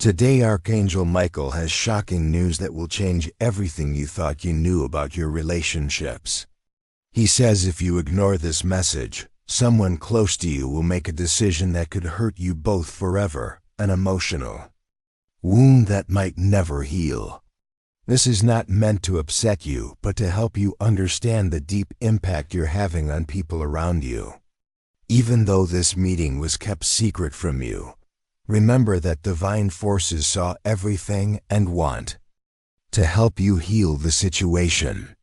Today Archangel Michael has shocking news that will change everything you thought you knew about your relationships. He says if you ignore this message, someone close to you will make a decision that could hurt you both forever, an emotional wound that might never heal. This is not meant to upset you, but to help you understand the deep impact you're having on people around you. Even though this meeting was kept secret from you, remember that divine forces saw everything and want to help you heal the situation.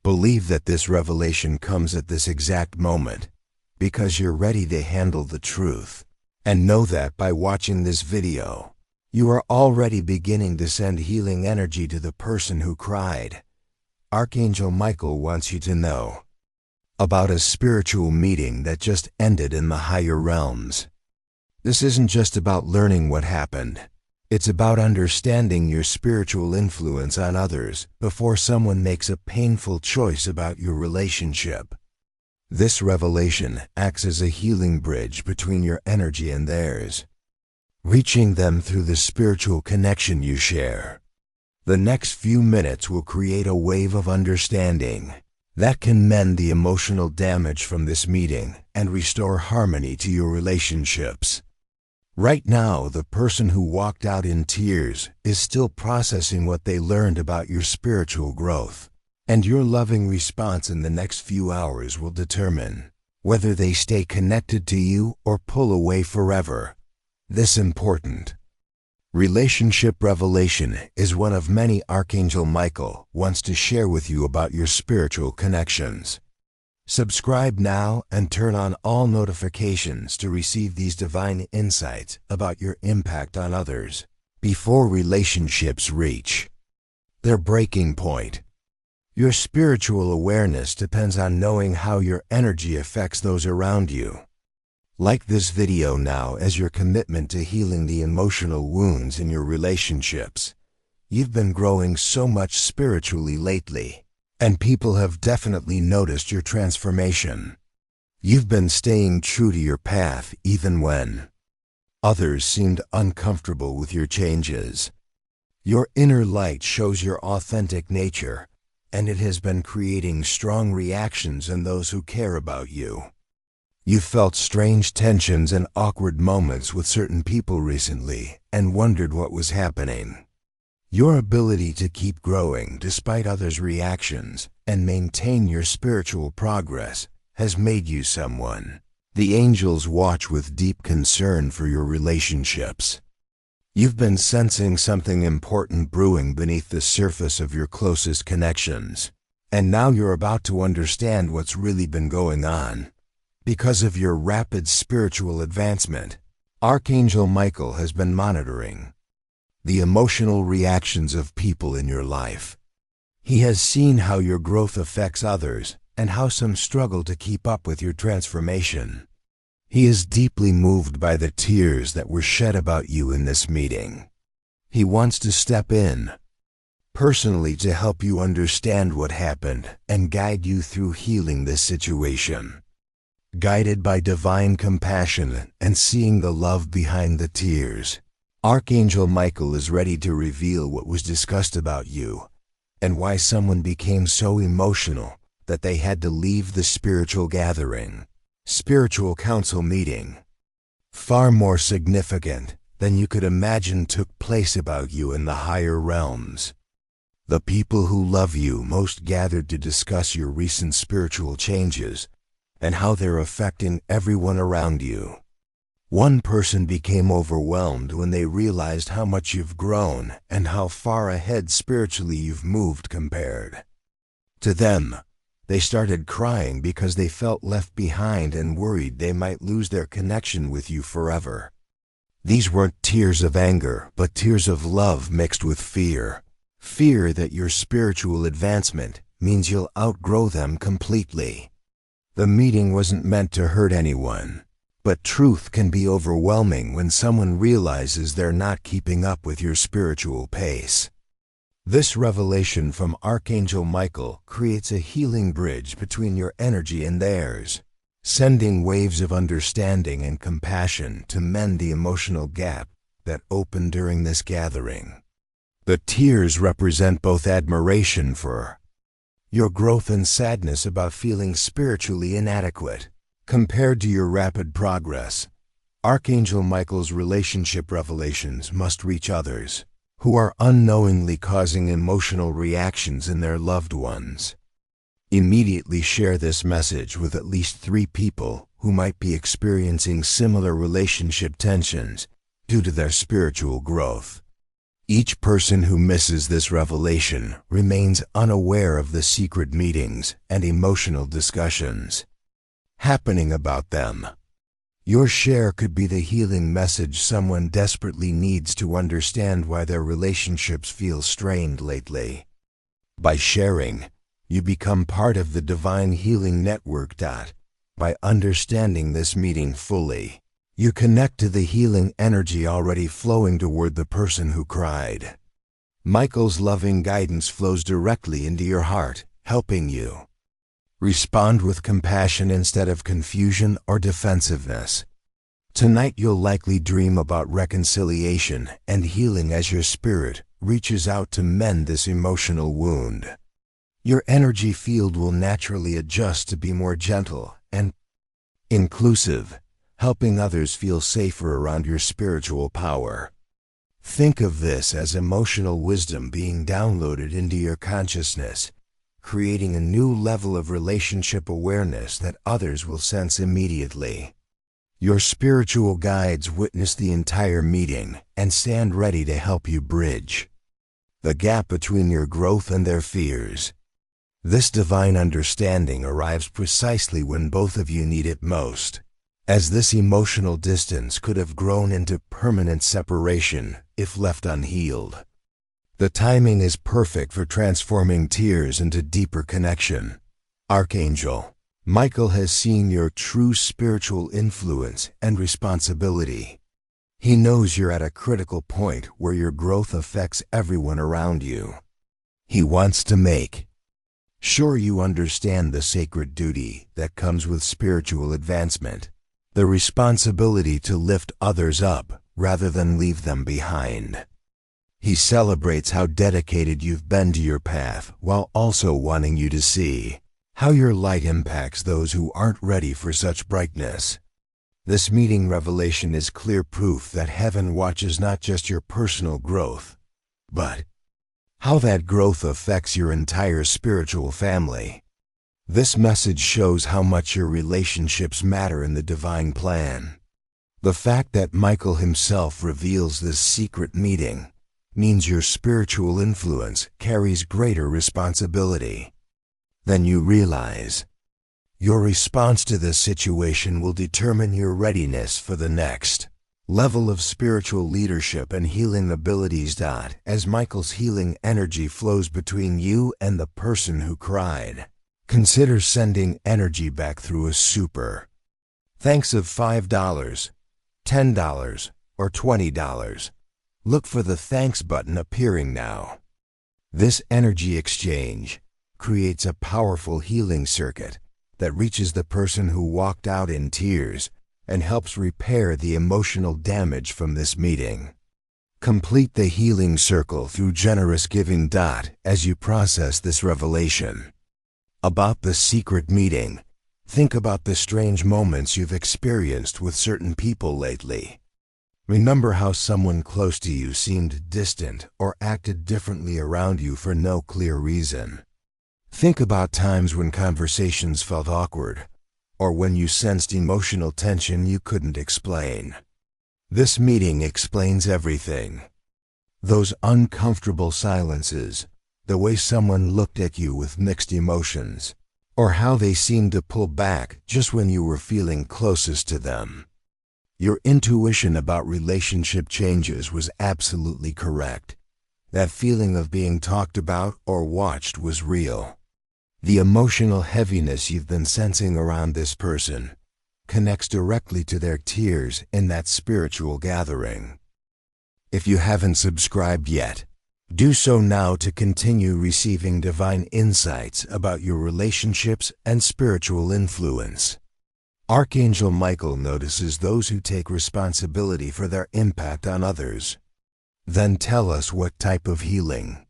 Believe that this revelation comes at this exact moment because you're ready to handle the truth. And know that by watching this video, you are already beginning to send healing energy to the person who cried. Archangel Michael wants you to know about a spiritual meeting that just ended in the higher realms. This isn't just about learning what happened. It's about understanding your spiritual influence on others before someone makes a painful choice about your relationship. This revelation acts as a healing bridge between your energy and theirs, reaching them through the spiritual connection you share. The next few minutes will create a wave of understanding that can mend the emotional damage from this meeting and restore harmony to your relationships. Right now, the person who walked out in tears is still processing what they learned about your spiritual growth, and your loving response in the next few hours will determine whether they stay connected to you or pull away forever. This important relationship revelation is one of many Archangel Michael wants to share with you about your spiritual connections. Subscribe now and turn on all notifications to receive these divine insights about your impact on others before relationships reach their breaking point. Your spiritual awareness depends on knowing how your energy affects those around you. Like this video now as your commitment to healing the emotional wounds in your relationships. You've been growing so much spiritually lately, and people have definitely noticed your transformation. You've been staying true to your path even when others seemed uncomfortable with your changes. Your inner light shows your authentic nature, and it has been creating strong reactions in those who care about you. You've felt strange tensions and awkward moments with certain people recently and wondered what was happening. Your ability to keep growing despite others' reactions and maintain your spiritual progress has made you someone the angels watch with deep concern for your relationships. You've been sensing something important brewing beneath the surface of your closest connections, and now you're about to understand what's really been going on. Because of your rapid spiritual advancement, Archangel Michael has been monitoring the emotional reactions of people in your life. He has seen how your growth affects others and how some struggle to keep up with your transformation. He is deeply moved by the tears that were shed about you in this meeting. He wants to step in personally to help you understand what happened and guide you through healing this situation. Guided by divine compassion and seeing the love behind the tears, Archangel Michael is ready to reveal what was discussed about you and why someone became so emotional that they had to leave the spiritual gathering. Spiritual council meeting, far more significant than you could imagine, took place about you in the higher realms. The people who love you most gathered to discuss your recent spiritual changes and how they're affecting everyone around you. One person became overwhelmed when they realized how much you've grown and how far ahead spiritually you've moved compared to them. They started crying because they felt left behind and worried they might lose their connection with you forever. These weren't tears of anger, but tears of love mixed with fear. Fear that your spiritual advancement means you'll outgrow them completely. The meeting wasn't meant to hurt anyone. But truth can be overwhelming when someone realizes they're not keeping up with your spiritual pace. This revelation from Archangel Michael creates a healing bridge between your energy and theirs, sending waves of understanding and compassion to mend the emotional gap that open during this gathering. The tears represent both admiration for your growth and sadness about feeling spiritually inadequate compared to your rapid progress. Archangel Michael's relationship revelations must reach others who are unknowingly causing emotional reactions in their loved ones. Immediately share this message with at least 3 people who might be experiencing similar relationship tensions due to their spiritual growth. Each person who misses this revelation remains unaware of the secret meetings and emotional discussions happening about them. Your share could be the healing message someone desperately needs to understand why their relationships feel strained lately. By sharing, you become part of the divine healing network. By understanding this meeting fully, you connect to the healing energy already flowing toward the person who cried. Michael's loving guidance flows directly into your heart, helping you respond with compassion instead of confusion or defensiveness. Tonight you'll likely dream about reconciliation and healing as your spirit reaches out to mend this emotional wound. Your energy field will naturally adjust to be more gentle and inclusive, helping others feel safer around your spiritual power. Think of this as emotional wisdom being downloaded into your consciousness, creating a new level of relationship awareness that others will sense immediately. Your spiritual guides witness the entire meeting and stand ready to help you bridge the gap between your growth and their fears. This divine understanding arrives precisely when both of you need it most, as this emotional distance could have grown into permanent separation if left unhealed. The timing is perfect for transforming tears into deeper connection. Archangel Michael has seen your true spiritual influence and responsibility. He knows you're at a critical point where your growth affects everyone around you. He wants to make sure you understand the sacred duty that comes with spiritual advancement, the responsibility to lift others up rather than leave them behind. He celebrates how dedicated you've been to your path while also wanting you to see how your light impacts those who aren't ready for such brightness. This meeting revelation is clear proof that heaven watches not just your personal growth, but how that growth affects your entire spiritual family. This message shows how much your relationships matter in the divine plan. The fact that Michael himself reveals this secret meeting means your spiritual influence carries greater responsibility than you realize. Your response to this situation will determine your readiness for the next level of spiritual leadership and healing abilities. As Michael's healing energy flows between you and the person who cried, consider sending energy back through a super thanks of $5, $10, or $20. Look for the thanks button appearing now. This energy exchange creates a powerful healing circuit that reaches the person who walked out in tears and helps repair the emotional damage from this meeting. Complete the healing circle through generous giving. As you process this revelation about the secret meeting, think about the strange moments you've experienced with certain people lately. Remember how someone close to you seemed distant or acted differently around you for no clear reason. Think about times when conversations felt awkward, or when you sensed emotional tension you couldn't explain. This meeting explains everything. Those uncomfortable silences, the way someone looked at you with mixed emotions, or how they seemed to pull back just when you were feeling closest to them. Your intuition about relationship changes was absolutely correct. That feeling of being talked about or watched was real. The emotional heaviness you've been sensing around this person connects directly to their tears in that spiritual gathering. If you haven't subscribed yet, do so now to continue receiving divine insights about your relationships and spiritual influence. Archangel Michael notices those who take responsibility for their impact on others. Then tell us what type of healing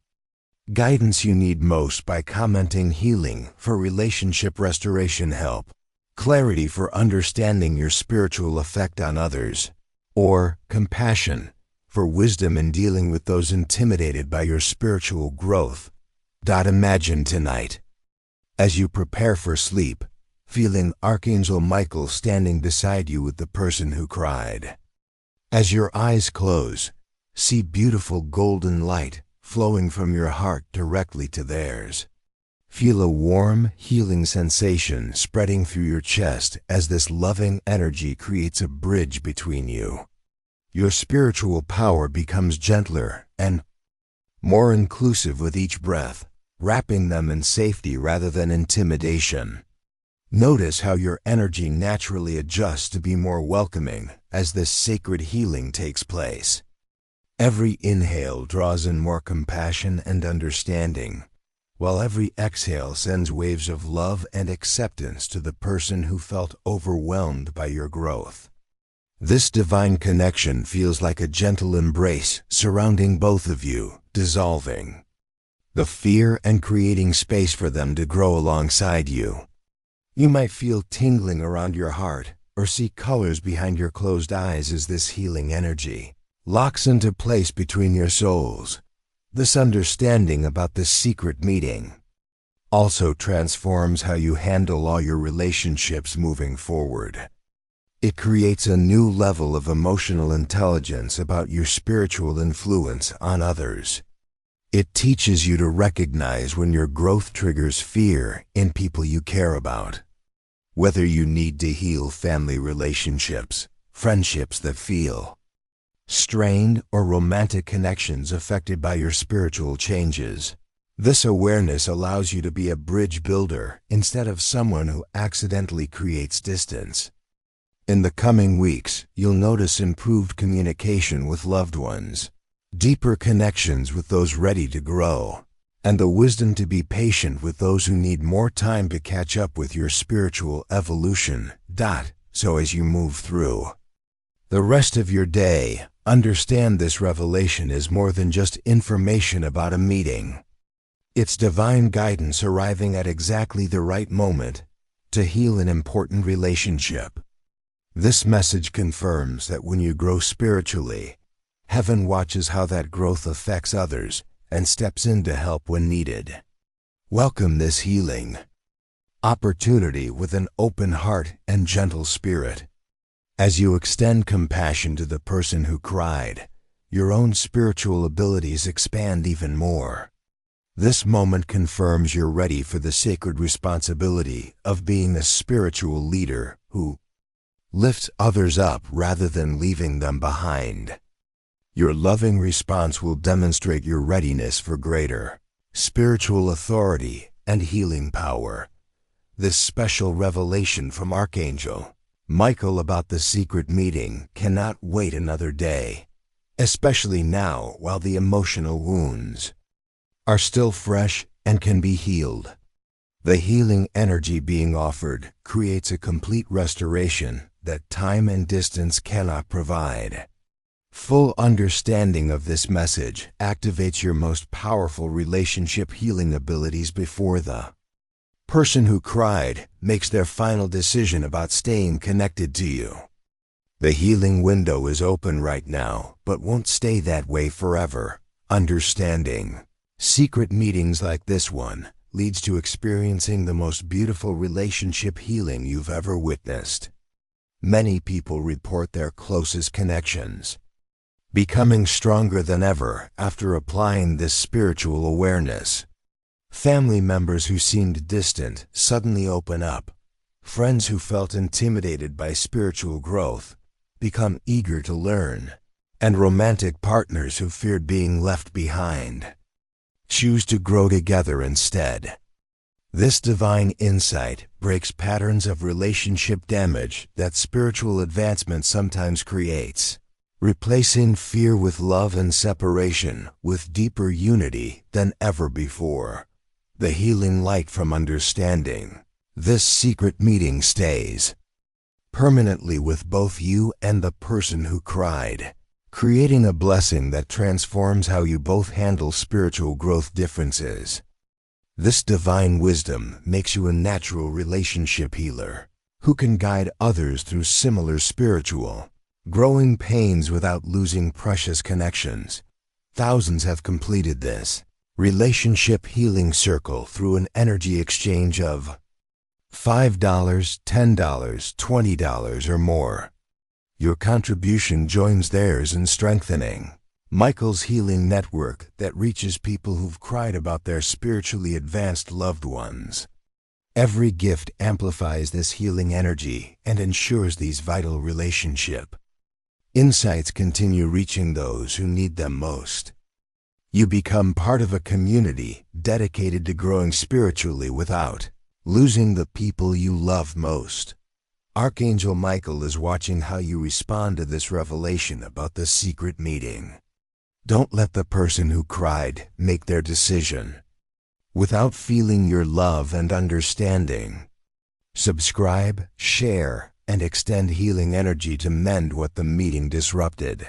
guidance you need most by commenting healing for relationship restoration help, clarity for understanding your spiritual effect on others, or compassion for wisdom in dealing with those intimidated by your spiritual growth. Imagine tonight, as you prepare for sleep, feeling Archangel Michael standing beside you with the person who cried. As your eyes close, see beautiful golden light flowing from your heart directly to theirs. Feel a warm, healing sensation spreading through your chest as this loving energy creates a bridge between you. Your spiritual power becomes gentler and more inclusive with each breath, wrapping them in safety rather than intimidation. Notice how your energy naturally adjusts to be more welcoming as this sacred healing takes place. Every inhale draws in more compassion and understanding, while every exhale sends waves of love and acceptance to the person who felt overwhelmed by your growth. This divine connection feels like a gentle embrace surrounding both of you, dissolving the fear and creating space for them to grow alongside you. You might feel tingling around your heart or see colors behind your closed eyes as this healing energy locks into place between your souls. This understanding about this secret meeting also transforms how you handle all your relationships moving forward. It creates a new level of emotional intelligence about your spiritual influence on others. It teaches you to recognize when your growth triggers fear in people you care about. Whether you need to heal family relationships, friendships that feel strained, or romantic connections affected by your spiritual changes, this awareness allows you to be a bridge builder instead of someone who accidentally creates distance. In the coming weeks, you'll notice improved communication with loved ones, deeper connections with those ready to grow, and the wisdom to be patient with those who need more time to catch up with your spiritual evolution. So as you move through the rest of your day, understand this revelation is more than just information about a meeting. It's divine guidance arriving at exactly the right moment to heal an important relationship. This message confirms that when you grow spiritually, heaven watches how that growth affects others and steps in to help when needed. Welcome this healing opportunity with an open heart and gentle spirit. As you extend compassion to the person who cried, your own spiritual abilities expand even more. This moment confirms you're ready for the sacred responsibility of being a spiritual leader who lifts others up rather than leaving them behind. Your loving response will demonstrate your readiness for greater spiritual authority and healing power. This special revelation from Archangel Michael about the secret meeting cannot wait another day, especially now while the emotional wounds are still fresh and can be healed. The healing energy being offered creates a complete restoration that time and distance cannot provide. Full understanding of this message activates your most powerful relationship healing abilities before the person who cried makes their final decision about staying connected to you. The healing window is open right now, but won't stay that way forever. Understanding secret meetings like this one leads to experiencing the most beautiful relationship healing you've ever witnessed. Many people report their closest connections becoming stronger than ever after applying this spiritual awareness. Family members who seemed distant suddenly open up. Friends who felt intimidated by spiritual growth become eager to learn. And romantic partners who feared being left behind choose to grow together instead. This divine insight breaks patterns of relationship damage that spiritual advancement sometimes creates, replacing fear with love and separation with deeper unity than ever before. The healing light from understanding this secret meeting stays permanently with both you and the person who cried, creating a blessing that transforms how you both handle spiritual growth differences. This divine wisdom makes you a natural relationship healer who can guide others through similar spiritual, growing pains without losing precious connections. Thousands have completed this relationship healing circle through an energy exchange of $5, $10, $20 or more. Your contribution joins theirs in strengthening Michael's healing network that reaches people who've cried about their spiritually advanced loved ones. Every gift amplifies this healing energy and ensures these vital relationship insights continue reaching those who need them most. You become part of a community dedicated to growing spiritually without losing the people you love most. Archangel Michael is watching how you respond to this revelation about the secret meeting. Don't let the person who cried make their decision without feeling your love and understanding. Subscribe, share, and extend healing energy to mend what the meeting disrupted.